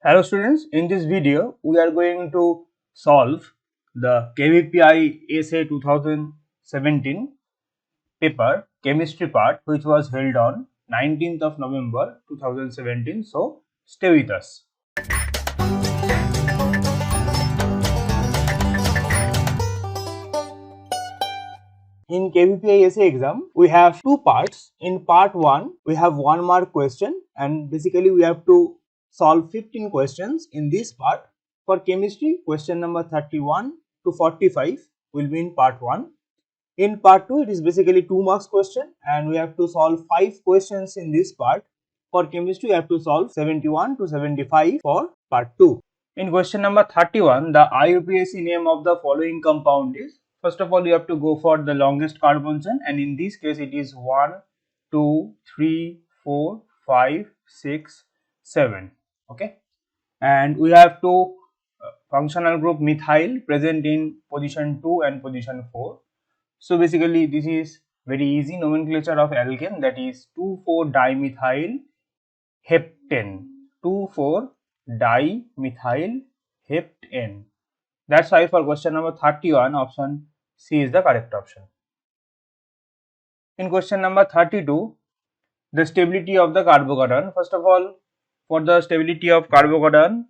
Hello students, in this video we are going to solve the KVPI Essay 2017 paper chemistry part which was held on 19th of November 2017. So stay with us. In KVPI essay exam, we have two parts. In part 1, we have 1 mark question and basically we have to solve 15 questions in this part. For chemistry, question number 31 to 45 will be in part 1. In part 2, it is basically 2 marks question and we have to solve 5 questions in this part. For chemistry, we have to solve 71 to 75 for part 2. In question number 31, the IUPAC name of the following compound is, first of all you have to go for the longest carbon chain, and in this case it is 1, 2, 3, 4, 5, 6, 7. Okay, and we have to functional group methyl present in position 2 and position 4. So basically this is very easy nomenclature of alkane, that is 2,4-dimethyl heptane. 2,4-dimethyl heptane. That's why for question number 31 option C is the correct option. In question number 32, the stability of the carbocation. First of all, for the stability of carbocation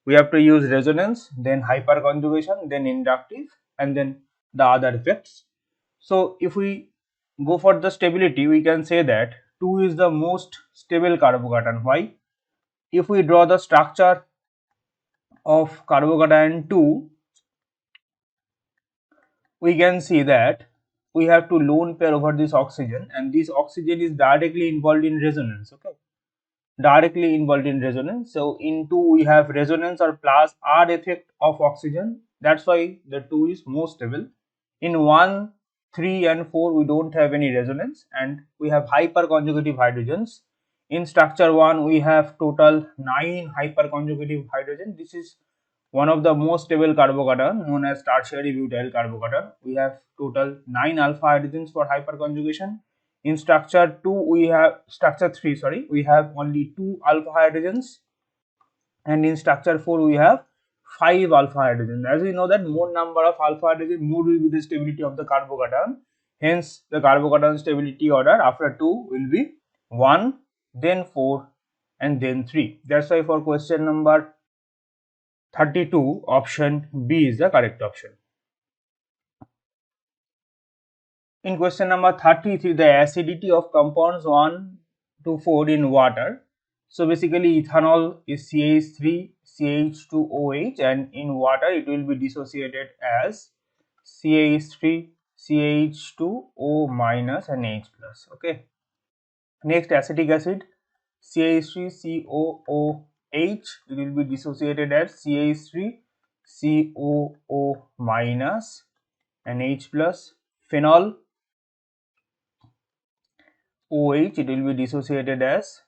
we have to use resonance, then hyperconjugation, then inductive, and then the other effects. So if we go for the stability, we can say that 2 is the most stable carbocation. Why? If we draw the structure of carbocation 2, we can see that we have two lone pair over this oxygen, and this oxygen is directly involved in resonance. Okay, directly involved in resonance. So in 2 we have resonance or plus R effect of oxygen. That's why the 2 is more stable. In 1, 3 and 4 we don't have any resonance and we have hyperconjugative hydrogens. In structure 1 we have total 9 hyperconjugative hydrogen. This is one of the most stable carbocation known as tertiary butyl carbocation. We have total 9 alpha hydrogens for hyperconjugation. In structure 2 we have structure 3 sorry, we have only 2 alpha hydrogens, and in structure 4 we have 5 alpha hydrogens. As we know that more number of alpha hydrogen, more will be the stability of the carbocation. Hence the carbocation stability order after 2 will be 1, then 4 and then 3. That's why for question number 32 option B is the correct option. In question number 33, the acidity of compounds 1 to 4 in water. So basically ethanol is CH3 CH2OH, and in water it will be dissociated as CH3 CH2O minus and H plus. Okay. Next, acetic acid CH3COOH, it will be dissociated as CH3COO minus and H plus. Phenol OH, it will be dissociated as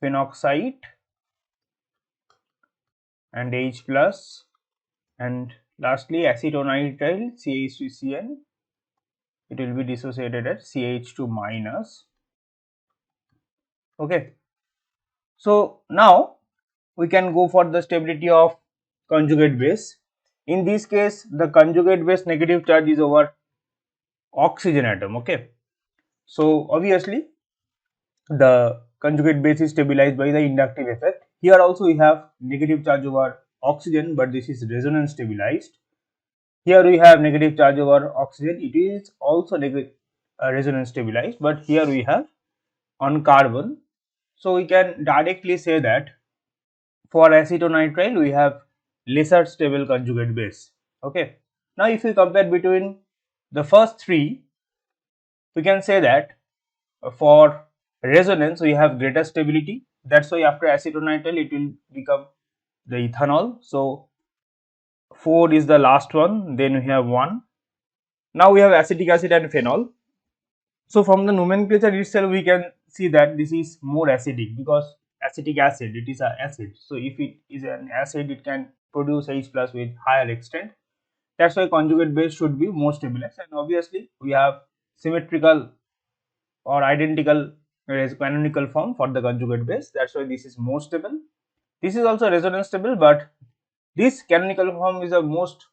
phenoxide and H plus. And lastly acetonitrile CH3CN, it will be dissociated as CH2 minus. Okay, so now we can go for the stability of conjugate base. In this case the conjugate base negative charge is over oxygen atom. Okay, so obviously the conjugate base is stabilized by the inductive effect. Here also we have negative charge over oxygen, but this is resonance stabilized. Here we have negative charge over oxygen, it is also resonance stabilized, but here we have on carbon. So we can directly say that for acetonitrile we have lesser stable conjugate base. Okay, now if we compare between the first three, we can say that for resonance we have greater stability. That's why after acetonitrile it will become the ethanol. So 4 is the last one, then we have 1. Now we have acetic acid and phenol. So from the nomenclature itself we can see that this is more acidic, because acetic acid, it is an acid. So if it is an acid it can produce H plus with higher extent. That's why conjugate base should be more stabilized, and obviously we have symmetrical or identical canonical form for the conjugate base. That's why this is more stable. This is also resonance stable, but this canonical form is the most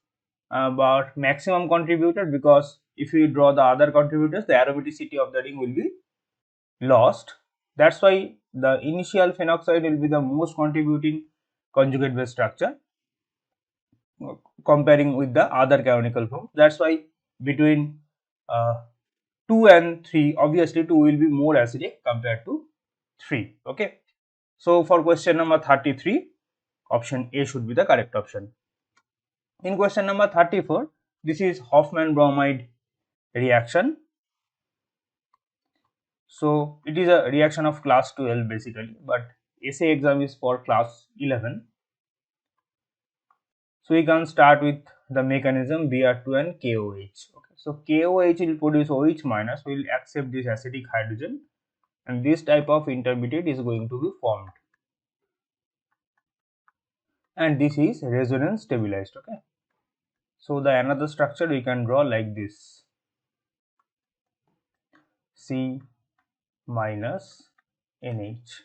but maximum contributor, because if you draw the other contributors, the aromaticity of the ring will be lost. That's why the initial phenoxide will be the most contributing conjugate base structure comparing with the other canonical form. That's why between 2 and 3, obviously 2 will be more acidic compared to 3. Okay. So for question number 33, option A should be the correct option. In question number 34, this is Hoffman bromide reaction. So it is a reaction of class 12 basically, but essay exam is for class 11. So we can start with the mechanism Br2 and KOH. Okay. So KOH will produce OH minus, will accept this acidic hydrogen, and this type of intermediate is going to be formed. And this is resonance stabilized. Okay. So the another structure we can draw like this: C minus NH.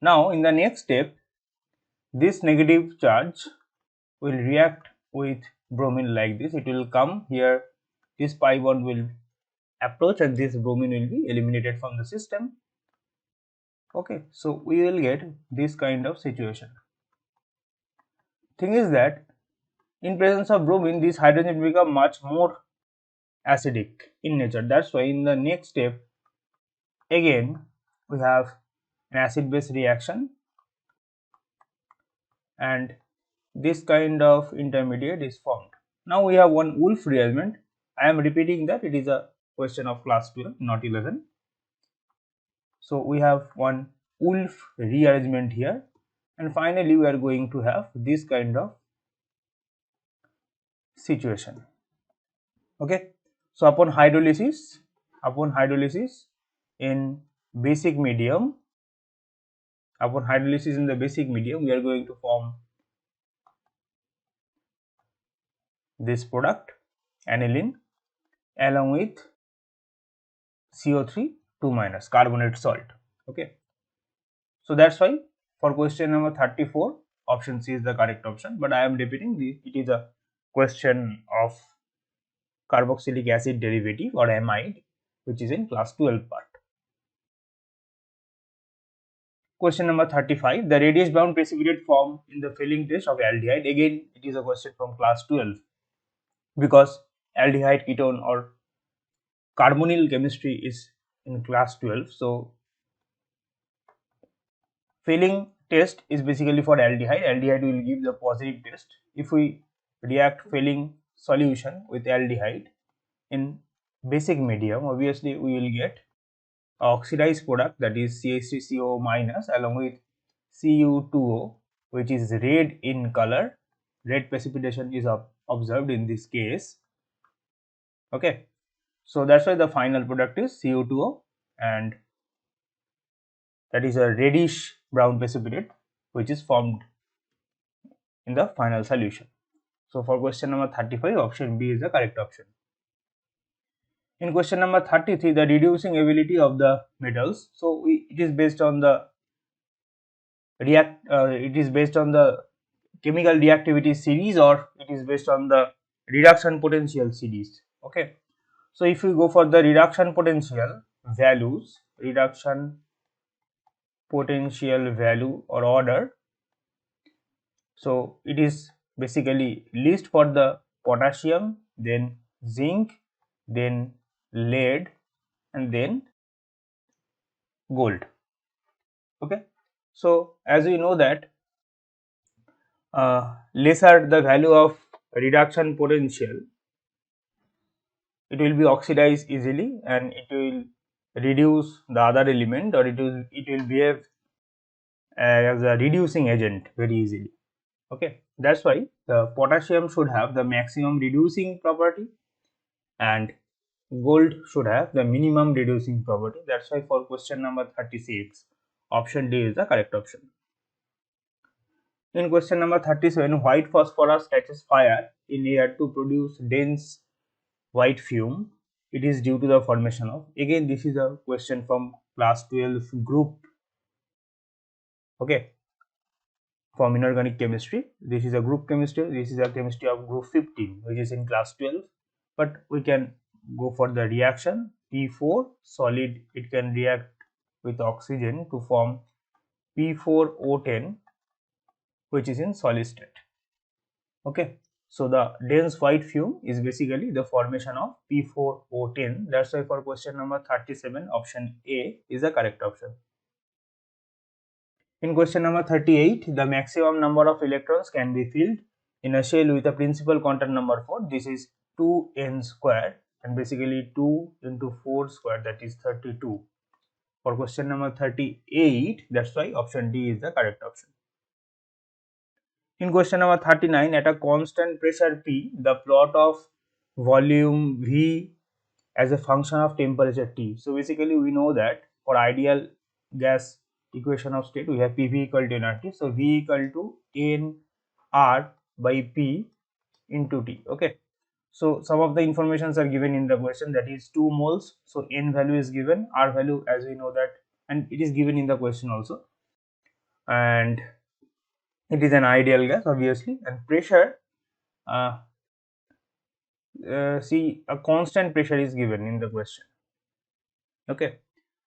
Now in the next step, this negative charge will react with bromine like this. It will come here, this pi bond will approach, and this bromine will be eliminated from the system. Okay, so we will get this kind of situation. Thing is that in presence of bromine, this hydrogen will become much more acidic in nature. That's why in the next step, again we have an acid base reaction, and this kind of intermediate is formed. Now we have one Wolff rearrangement. I am repeating that it is a question of class 12, not 11. So we have one Wolff rearrangement here, and finally we are going to have this kind of situation. Okay. So upon hydrolysis in basic medium, we are going to form this product aniline along with CO3 2 minus carbonate salt. Okay. So that's why for question number 34, option C is the correct option, but I am repeating it is a question of carboxylic acid derivative or amide, which is in class 12 part. Question number 35, the radius bound precipitate formed in the filling test of aldehyde. Again, it is a question from class 12, because aldehyde ketone or carbonyl chemistry is in class 12. So filling test is basically for aldehyde. Aldehyde will give the positive test. If we react filling solution with aldehyde in basic medium, obviously we will get oxidized product, that is CH3CO minus along with Cu2O, which is red in color. Red precipitation is observed in this case. Okay, so that's why the final product is Cu2O, and that is a reddish brown precipitate which is formed in the final solution. So for question number 35, option B is the correct option. In question number 33, the reducing ability of the metals. So it is based on the chemical reactivity series, or it is based on the reduction potential series. Okay. So if we go for the reduction potential values, or order, so it is basically least for the potassium, then zinc, then lead, and then gold. Okay. So as we know that lesser the value of reduction potential, it will be oxidized easily and it will reduce the other element, or it will behave as a reducing agent very easily. Okay, that's why the potassium should have the maximum reducing property and gold should have the minimum reducing property. That's why for question number 36, option D is the correct option. In question number 37, white phosphorus catches fire in air to produce dense white fume. It is due to the formation of, again this is a question from class 12 group. Okay, from inorganic chemistry. This is a group chemistry, this is a chemistry of group 15 which is in class 12, but we can go for the reaction. P4 solid, it can react with oxygen to form P4O10 which is in solid state. Okay, so the dense white fume is basically the formation of P4O10. That's why for question number 37 option A is the correct option. In question number 38, the maximum number of electrons can be filled in a shell with a principal quantum number 4. This is 2n squared, and basically 2 into 4 squared, that is 32. For question number 38, that's why option D is the correct option. In question number 39, at a constant pressure P, the plot of volume V as a function of temperature T. So basically we know that for ideal gas equation of state we have PV equal to nRT. So V equal to nR by P into T. Okay. So some of the informations are given in the question, that is 2 moles. So N value is given, R value as we know that, and it is given in the question also. And it is an ideal gas obviously, and pressure see a constant pressure is given in the question. Okay,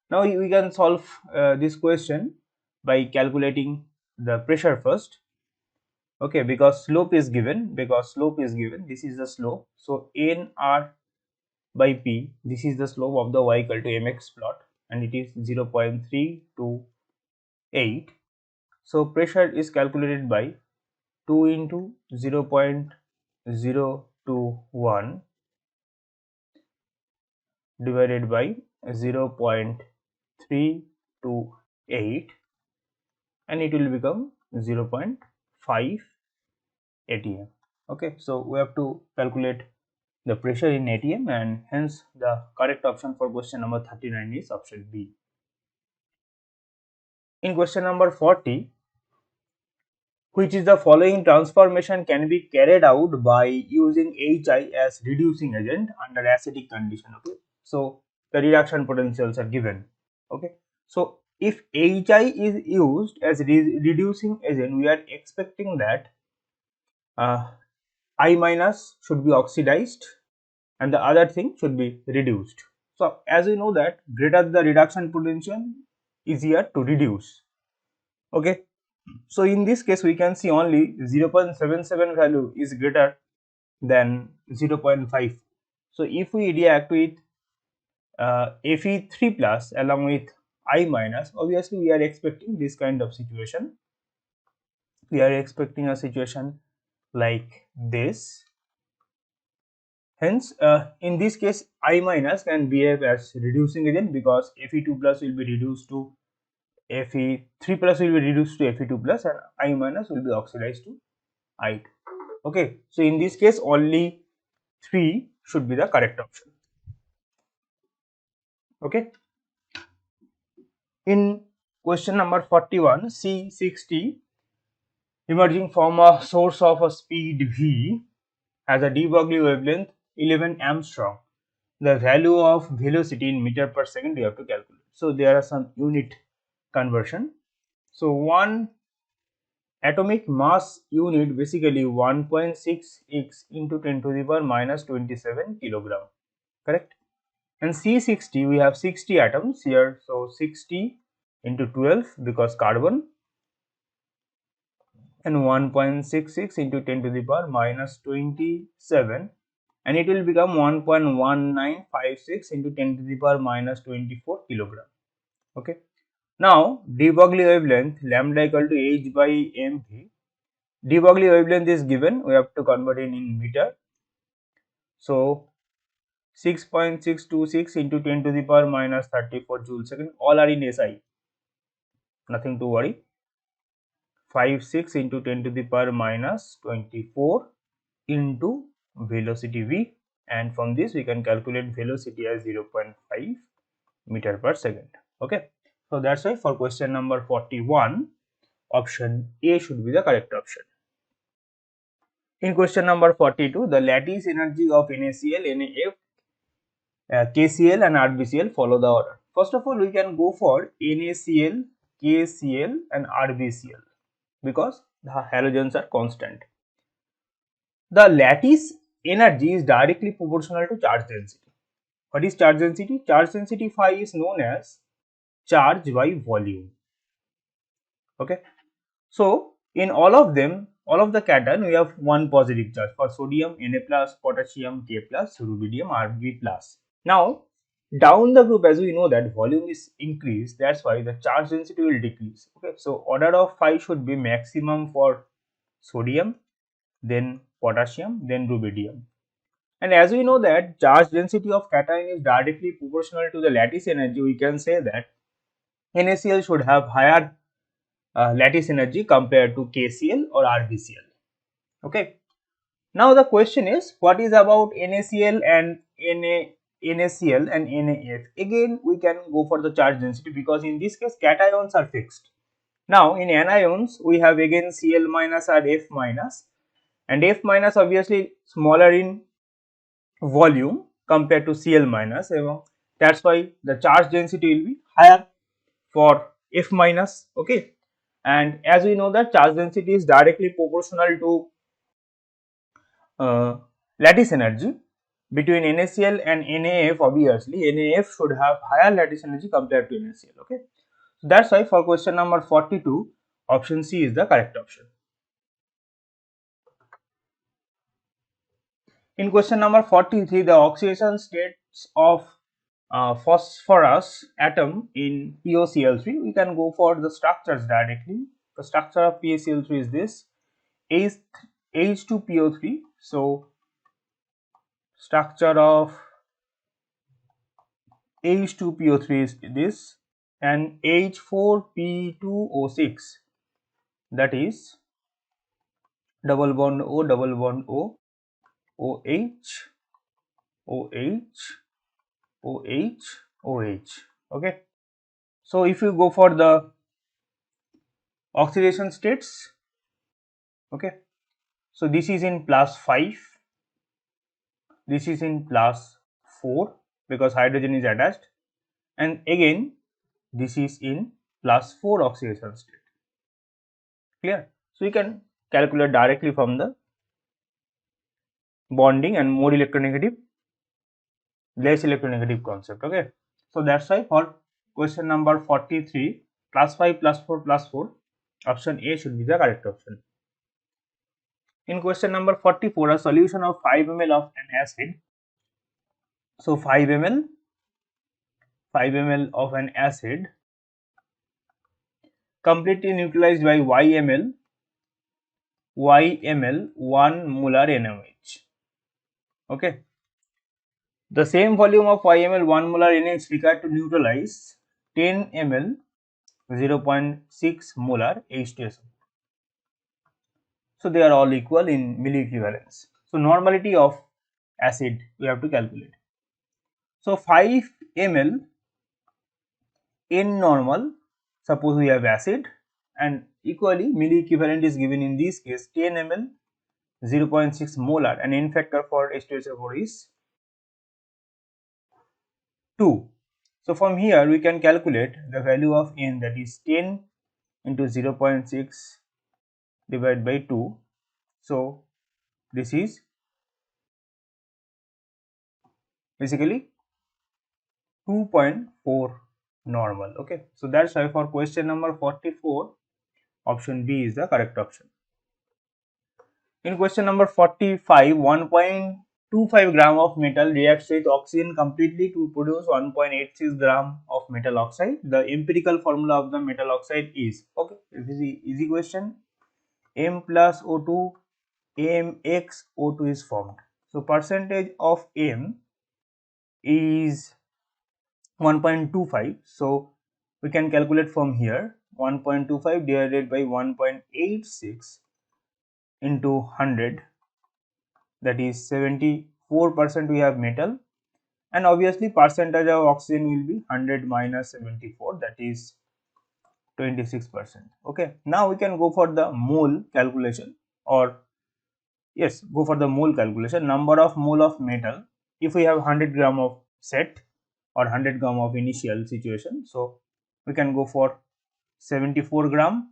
now we can solve this question by calculating the pressure first. Okay, because slope is given, this is the slope. So nR by P, this is the slope of the y equal to mx plot, and it is 0.328. So pressure is calculated by 2 into 0.021 divided by 0.328, and it will become 0.5 atm. Okay, so we have to calculate the pressure in atm, and hence the correct option for question number 39 is option B. In question number 40, which is the following transformation can be carried out by using HI as reducing agent under acidic condition? Okay, so the reduction potentials are given. Okay, so if HI is used as reducing agent, we are expecting that I minus should be oxidized and the other thing should be reduced. So as we know that greater the reduction potential, easier to reduce. Okay, so in this case we can see only 0.77 value is greater than 0.5. So if we react with Fe3 plus along with I minus, obviously we are expecting this kind of situation. We are expecting a situation like this. Hence in this case I minus can behave as reducing agent, because Fe2 plus will be reduced to Fe3 plus will be reduced to Fe2 plus, and I minus will be oxidized to I2. Okay, so in this case only 3 should be the correct option. Okay, in question number 41, C60 emerging from a source of a speed v has a de Broglie wavelength 11 Armstrong. The value of velocity in meter per second you have to calculate. So there are some unit conversion. So one atomic mass unit basically 1.6x into 10 to the power minus 27 kilogram, correct? And C60 we have 60 atoms here, so 60 into 12 because carbon, and 1.66 into 10 to the power minus 27, and it will become 1.1956 into 10 to the power minus 24 kilogram. Okay, now de Broglie wavelength lambda equal to h by mv. De Broglie wavelength is given, we have to convert it in meter. So 6.626 into 10 to the power minus 34 joule second, all are in SI, nothing to worry. 56 into 10 to the power minus 24 into velocity v, and from this we can calculate velocity as 0.5 meter per second. Okay, so that's why for question number 41 option A should be the correct option. In question number 42, the lattice energy of NaCl, NaF, KCl and RBCl follow the order. First of all, we can go for NaCl, KCl and RBCl. because the halogens are constant. The lattice energy is directly proportional to charge density. What is charge density? Charge density phi is known as charge by volume. Okay. So in all of them, all of the cation, we have one positive charge. For sodium, Na plus, potassium, K plus, rubidium, Rb plus. Now down the group, as we know that volume is increased, that's why the charge density will decrease. Okay, so order of phi should be maximum for sodium, then potassium, then rubidium. And as we know that charge density of cation is directly proportional to the lattice energy, we can say that NaCl should have higher lattice energy compared to KCl or RBCl. Okay. Now the question is, what is about NaCl and NaCl and NaF? Again, we can go for the charge density because in this case cations are fixed. Now in anions we have again Cl minus or F minus, and F minus obviously smaller in volume compared to Cl minus. That's why the charge density will be higher for F minus. Okay. And as we know that charge density is directly proportional to lattice energy between NaCl and NaF. Obviously NaF should have higher lattice energy compared to NaCl. Okay, so that's why for question number 42 option C is the correct option. In question number 43, the oxidation states of phosphorus atom in PoCl3, we can go for the structures directly. The structure of PaCl3 is this: H2PO3. So structure of H2PO3 is this, and H4P2O6, that is double bond O, double bond O, OH, OH, OH, OH. Okay. So if you go for the oxidation states, okay, so this is in +5, this is in +4 because hydrogen is attached, and again this is in +4 oxidation state. Clear? So you can calculate directly from the bonding and more electronegative, less electronegative concept. Okay, so that's why for question number 43, +5 +4 +4, option A should be the correct option. In question number 44, a solution of 5 ml of an acid. So 5 ml of an acid completely neutralized by YmL 1 molar NaOH. Okay, the same volume of YmL 1 molar NaOH required to neutralize 10 ml 0.6 molar H2SO. So they are all equal in milliequivalence. So normality of acid we have to calculate. So 5 ml N normal, suppose we have acid, and equally milliequivalent is given in this case 10 ml 0.6 molar, and N factor for H2SO4 is 2. So from here we can calculate the value of N, that is 10 into 0.6 divided by 2. So this is basically 2.4 normal. Okay, so that's why for question number 44, option B is the correct option. In question number 45, 1.25 gram of metal reacts with oxygen completely to produce 1.86 gram of metal oxide. The empirical formula of the metal oxide is, okay, this is an easy question. M plus O2 AMX O2 is formed. So percentage of M is 1.25. So we can calculate from here 1.25 divided by 1.86 into 100, that is 74% we have metal, and obviously percentage of oxygen will be 100 minus 74, that is 26%. Okay, now we can go for the mole calculation, or yes, go for the mole calculation. Number of mole of metal, if we have 100 gram of set or 100 gram of initial situation, so we can go for 74 gram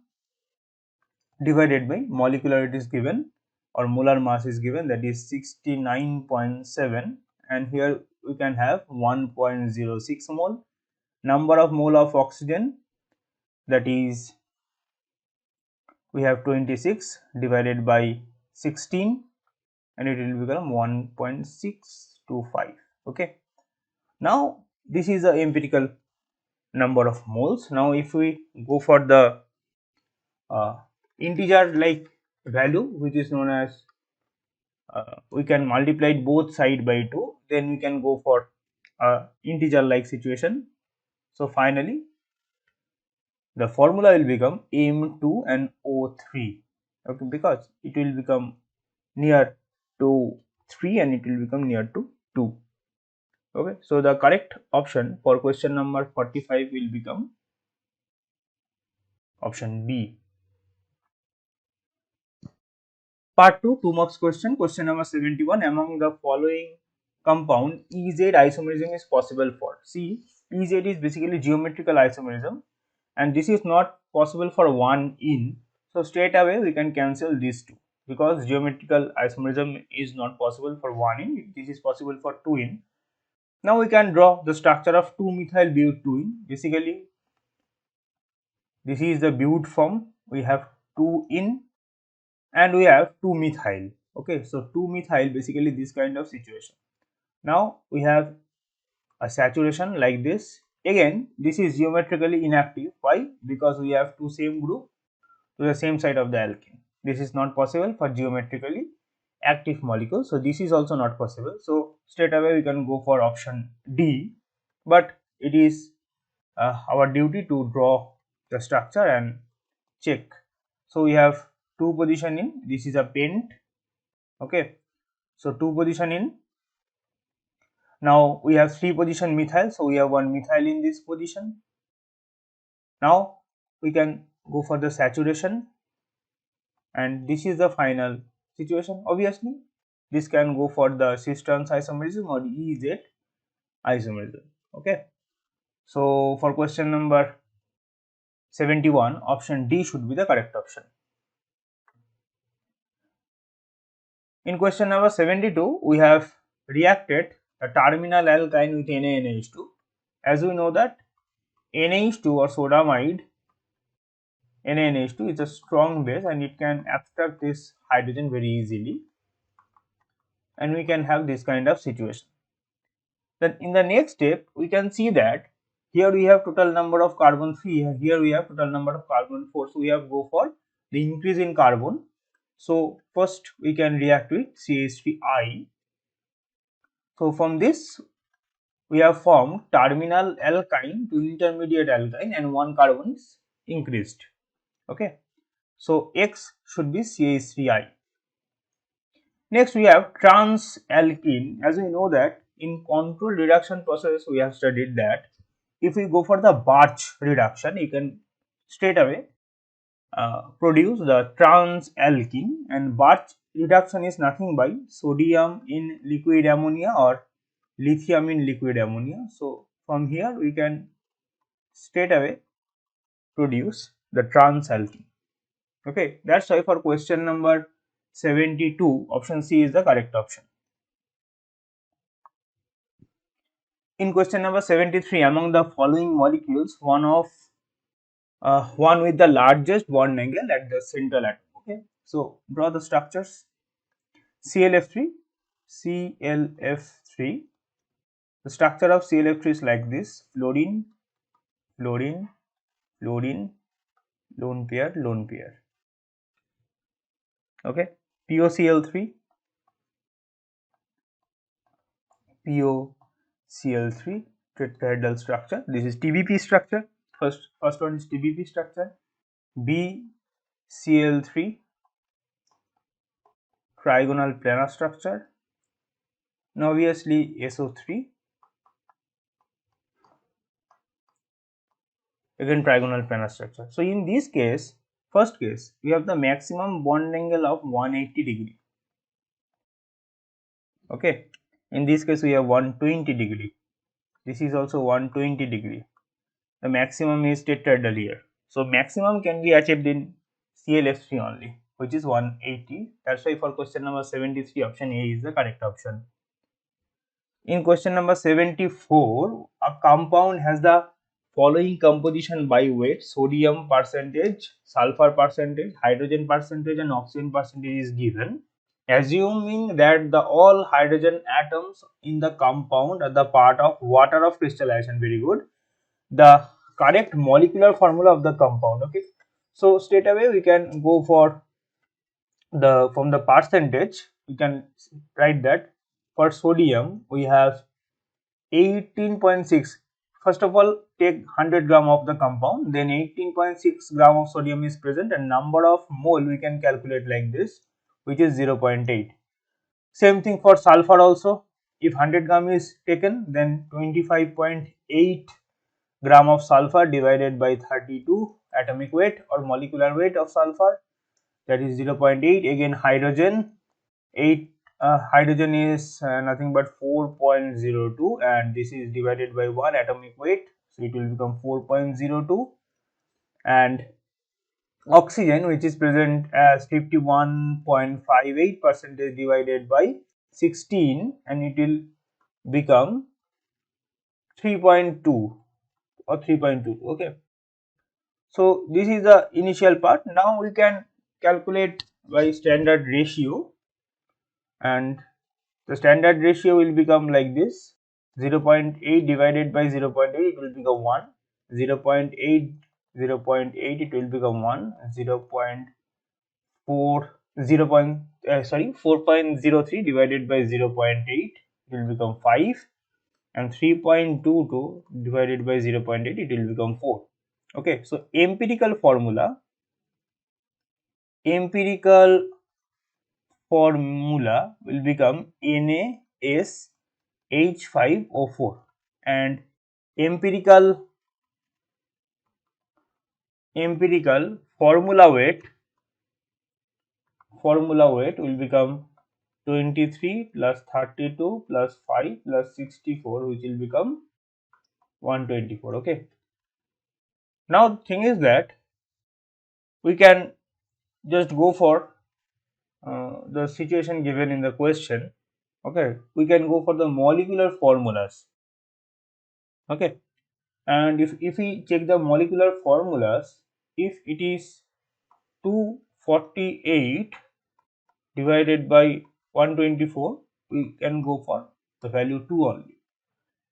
divided by molecularity is given or molar mass is given, that is 69.7, and here we can have 1.06 mole. Number of mole of oxygen, that is we have 26 divided by 16, and it will become 1.625. okay. Now this is the empirical number of moles. Now if we go for the integer like value, which is known as we can multiply both side by 2, then we can go for integer like situation. So finally the formula will become M2 and O3, okay, because it will become near to 3 and it will become near to 2. Okay, so the correct option for question number 45 will become option B. Part 2, 2 marks question. Question number 71. Among the following compound, Ez isomerism is possible for? See, Ez is basically geometrical isomerism, and this is not possible for 1 in. So straight away we can cancel these two, because geometrical isomerism is not possible for 1 in. This is possible for 2 in. Now we can draw the structure of 2-methyl butene. Basically, this is the but form. We have 2 in and we have 2-methyl. Okay, so 2-methyl, basically this kind of situation. Now we have a saturation like this. Again, this is geometrically inactive. Why? Because we have two same group to the same side of the alkene. This is not possible for geometrically active molecules. So this is also not possible. So straight away we can go for option D, but it is our duty to draw the structure and check. So we have 2 position in, this is a pent, okay. So 2 position in. Now we have 3 position methyl, so we have 1 methyl in this position. Now we can go for the saturation, and this is the final situation. Obviously this can go for the cis trans isomerism or Ez isomerism, okay. So for question number 71, option D should be the correct option. In question number 72, we have reacted a terminal alkyne with NaNH2. As we know that NH2 or sodamide NaNH2 is a strong base and it can abstract this hydrogen very easily, and we can have this kind of situation. Then in the next step we can see that here we have total number of carbon 3, here we have total number of carbon 4, so we have go for the increase in carbon. So first we can react with CH3I. So from this we have formed terminal alkyne to intermediate alkyne and one carbon is increased, okay. So X should be CH3I. Next we have trans alkene. As we know that in controlled reduction process we have studied that if we go for the batch reduction, you can straight away produce the trans alkene, and batch reduction is nothing by sodium in liquid ammonia or lithium in liquid ammonia. So from here we can straight away produce the trans alkene, okay. That's why for question number 72, option C is the correct option. In question number 73, among the following molecules, one with the largest bond angle at the central atom, okay. So draw the structures. ClF3, ClF3. The structure of ClF3 is like this: fluorine, fluorine, fluorine, lone pair, lone pair, okay. POCl3, POCl3 tetrahedral structure. This is TBP structure. First one is TBP structure. BCl3 trigonal planar structure. Now obviously SO3 again trigonal planar structure. So in this case, first case, we have the maximum bond angle of 180 degree. Okay. In this case, we have 120 degree. This is also 120 degree. The maximum is tetrahedral here. So maximum can be achieved in ClF3 only, which is 180. That's why for question number 73, option A is the correct option. In question number 74, a compound has the following composition by weight: sodium percentage, sulfur percentage, hydrogen percentage, and oxygen percentage is given. Assuming that the all hydrogen atoms in the compound are the part of water of crystallization. Very good. The correct molecular formula of the compound. Okay. So straight away we can go for the from the percentage. We can write that for sodium we have 18.6. First of all, take 100 gram of the compound, then 18.6 gram of sodium is present, and number of mole we can calculate like this, which is 0.8. Same thing for sulfur also. If 100 gram is taken, then 25.8 gram of sulfur divided by 32 atomic weight or molecular weight of sulfur, that is 0.8. Again hydrogen, 8 hydrogen is nothing but 4.02, and this is divided by 1 atomic weight, so it will become 4.02. And oxygen, which is present as 51.58 percentage divided by 16, and it will become 3.2 or 3.2. Okay, so this is the initial part. Now we can calculate by standard ratio, and the standard ratio will become like this: 0.8 divided by 0.8, it will become 1, 0.8, 0.8, it will become 1, 0.4, 4.03 divided by 0.8, it will become 5, and 3.22 divided by 0.8, it will become 4. Okay, so empirical formula will become NaSH5O4, and empirical formula weight will become 23 plus 32 plus 5 plus 64, which will become 124. Okay, now the thing is that we can just go for the situation given in the question. Okay, we can go for the molecular formulas. Okay, and if we check the molecular formulas, if it is 248 divided by 124, we can go for the value 2 only,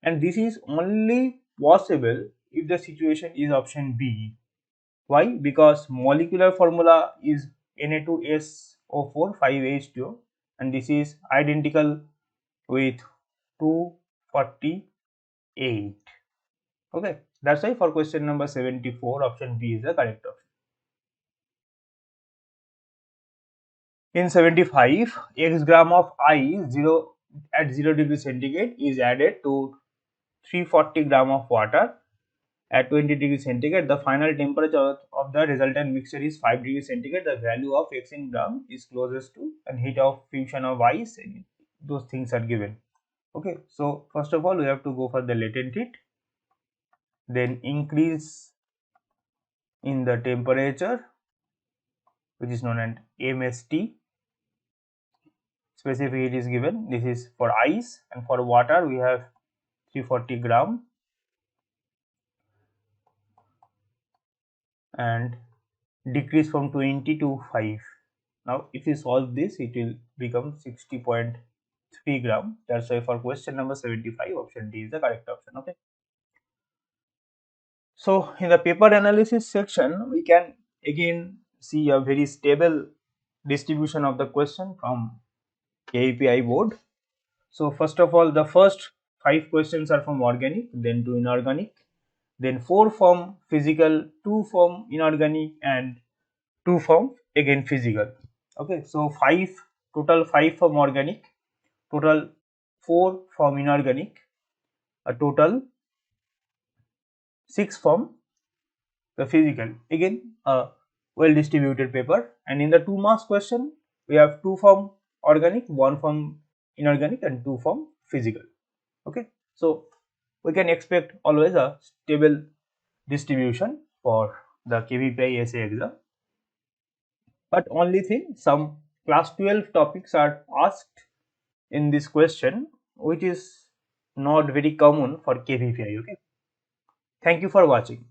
and this is only possible if the situation is option B. Why? Because molecular formula is Na2SO4 5H2O, and this is identical with 248. Okay, that's why for question number 74, option B is the correct option. In 75, x gram of ice at 0 degree centigrade is added to 340 gram of water at 20 degree centigrade. The final temperature of the resultant mixture is 5 degree centigrade. The value of x in gram is closest to, and heat of fusion of ice, those things are given. Okay, so first of all we have to go for the latent heat, then increase in the temperature, which is known as MST. Specific heat is given. This is for ice, and for water we have 340 gram, and decrease from 20 to 5. Now if you solve this, it will become 60.3 gram. That's why for question number 75, option D is the correct option. Okay, so in the paper analysis section, we can again see a very stable distribution of the question from KVPI board. So first of all, the first 5 questions are from organic, then 2 inorganic, then 4 from physical, 2 from inorganic, and 2 from again physical. Okay, so 5 from organic, total 4 from inorganic, a total 6 from the physical. Again a well distributed paper, and in the 2 marks question we have 2 from organic, 1 from inorganic, and 2 from physical. Okay, so we can expect always a stable distribution for the KVPI essay exam. But only thing, some class 12 topics are asked in this question, which is not very common for KVPI. Okay. Thank you for watching.